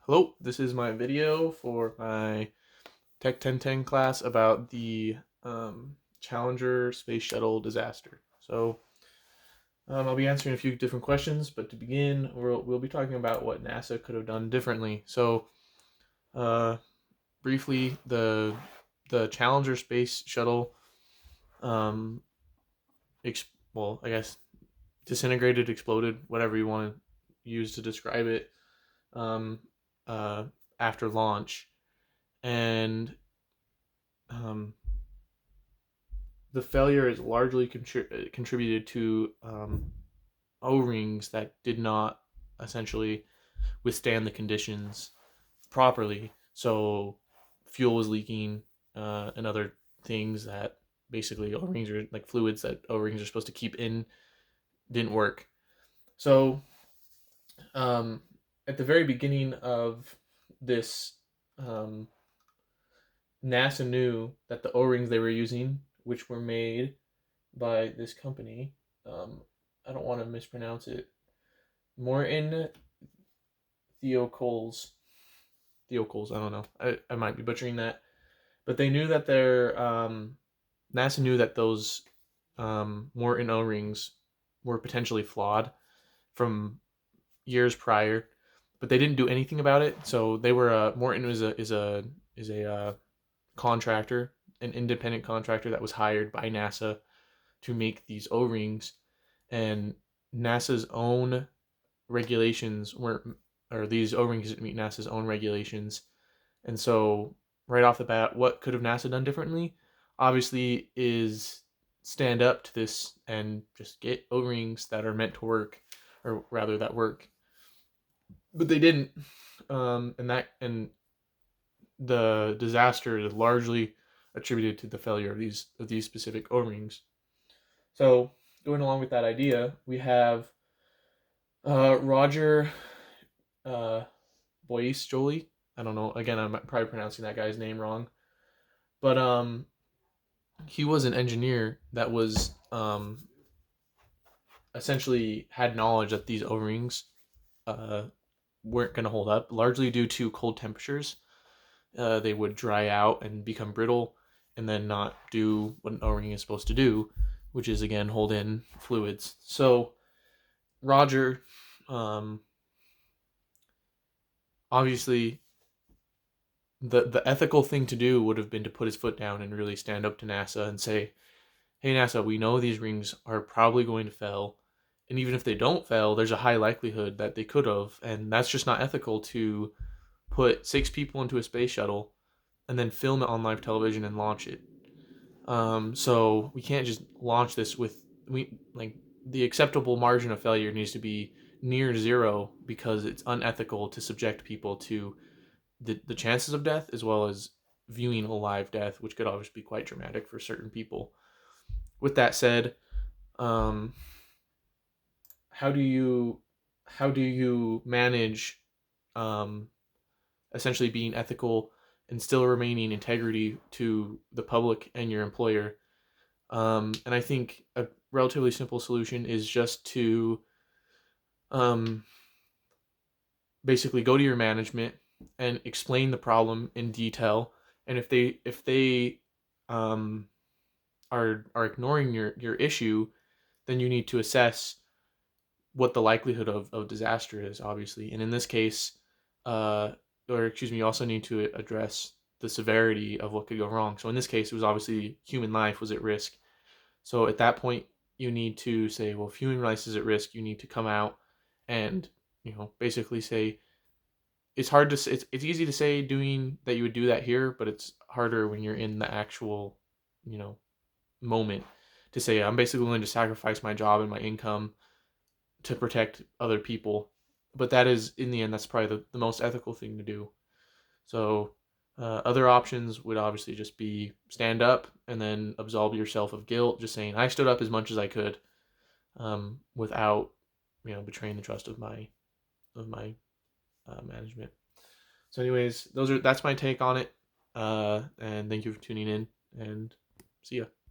Hello, this is my video for my Tech 1010 class about the Challenger Space Shuttle disaster. I'll be answering a few different questions, but to begin, we'll be talking about what NASA could have done differently. Uh, Briefly, the Challenger Space Shuttle, um, I guess disintegrated, exploded, whatever you want to use to describe it, um, uh, after launch, and um, the failure is largely contributed to O-rings that did not essentially withstand the conditions properly. So fuel was leaking, and other things that basically O-rings are like fluids that O-rings are supposed to keep in didn't work. So um, at the very beginning of this, um, NASA knew that the O-rings they were using, which were made by this company. Um, I don't want to mispronounce it. Morton Theocoles. Theocoles. I don't know. I might be butchering that. But they knew that NASA knew that those Morton O rings were potentially flawed from years prior, but they didn't do anything about it. So they were Morton is a contractor, an independent contractor that was hired by NASA to make these O rings, and NASA's own regulations weren't, or these O-rings didn't meet NASA's own regulations. And so, right off the bat, what could have NASA done differently? Obviously, is stand up to this and just get O-rings that are meant to work, or rather, that work. But they didn't, and the disaster is largely attributed to the failure of these specific O-rings. So, going along with that idea, we have Roger uh, Boyce Jolie. I don't know. Again, I'm probably pronouncing that guy's name wrong, but he was an engineer that was essentially had knowledge that these O-rings uh, weren't going to hold up, largely due to cold temperatures. They would dry out and become brittle, and then not do what an O-ring is supposed to do, which is again hold in fluids. So Roger, um, obviously the ethical thing to do would have been to put his foot down and really stand up to NASA and say, "Hey NASA, we know these rings are probably going to fail, and even if they don't fail, there's a high likelihood that they could have, and that's just not ethical to put 6 people into a space shuttle and then film it on live television and launch it. So we can't just launch this with we like the acceptable margin of failure needs to be near zero because it's unethical to subject people to the chances of death as well as viewing a live death, which could obviously be quite dramatic for certain people. With that said, um, how do you manage um, essentially being ethical and still remaining integrity to the public and your employer? And I think a relatively simple solution is just to um, basically go to your management and explain the problem in detail. And if they um, are ignoring your issue, then you need to assess what the likelihood of disaster is, obviously. And in this case, uh, or excuse me, you also need to address the severity of what could go wrong. So in this case, it was obviously human life was at risk. So at that point, you need to say, well, if human life is at risk, you need to come out and basically say it's hard to it's easy to say doing that you would do that here, but it's harder when you're in the actual you know moment to say I'm basically willing to sacrifice my job and my income to protect other people. But that is, in the end, that's probably the most ethical thing to do. So other options would obviously just be stand up and then absolve yourself of guilt, just saying I stood up as much as I could, without betraying the trust of my management. So, anyways, that's my take on it. And thank you for tuning in, and see ya.